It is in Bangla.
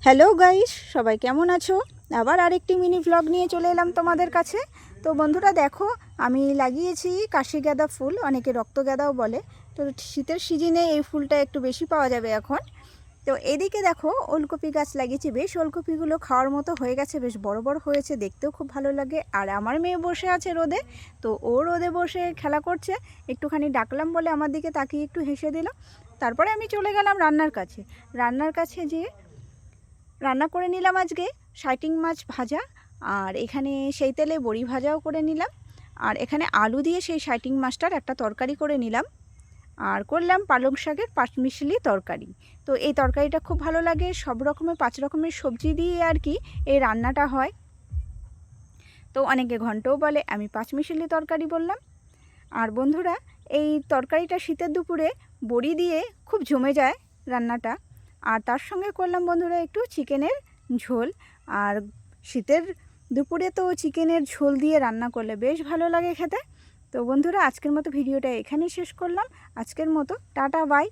হ্যালো গাইস, সবাই কেমন আছো? আবার আরেকটি মিনি ভ্লগ নিয়ে চলে এলাম তোমাদের কাছে। তো বন্ধুরা দেখো, আমি লাগিয়েছি কাশি গাঁদা ফুল, অনেকে রক্ত গাঁদাও বলে। তো শীতের সিজনে এই ফুলটা একটু বেশি পাওয়া যাবে এখন। তো এদিকে দেখো ওলকপি গাছ লাগিয়েছি, বেশ ওলকপিগুলো খাওয়ার মতো হয়ে গেছে, বেশ বড় বড় হয়েছে, দেখতেও খুব ভালো লাগে। আর আমার মেয়ে বসে আছে রোদে, তো ও রোদে বসে খেলা করছে। একটুখানি ডাকলাম বলে আমার দিকে তাকিয়ে একটু হেসে দিল। তারপরে আমি চলে গেলাম রান্নার কাছে যেয়ে রান্না করে নিলাম আজকে শাইটিং মাছ ভাজা। আর এখানে সেই তেলে বড়ি ভাজাও করে নিলাম। আর এখানে আলু দিয়ে সেই শাইটিং মাছটার একটা তরকারি করে নিলাম। আর করলাম পালং শাকের পাঁচমিশালি তরকারি। তো এই তরকারিটা খুব ভালো লাগে, সব রকমের 5 রকমের সবজি দিয়ে আর কি এই রান্নাটা হয়। তো অনেকে ঘন্টও বলে, আমি পাঁচমিশালি তরকারি বললাম। আর বন্ধুরা, এই তরকারিটা শীতের দুপুরে বড়ি দিয়ে খুব জমে যায় রান্নাটা। আর তার সঙ্গে করলাম বন্ধুরা একটু চিকেনের ঝোল। আর শীতের দুপুরে তো চিকেনের ঝোল দিয়ে রান্না করলে বেশ ভালো লাগে খেতে। তো বন্ধুরা, আজকের মতো ভিডিওটা এখানেই শেষ করলাম। আজকের মতো টাটা বাই।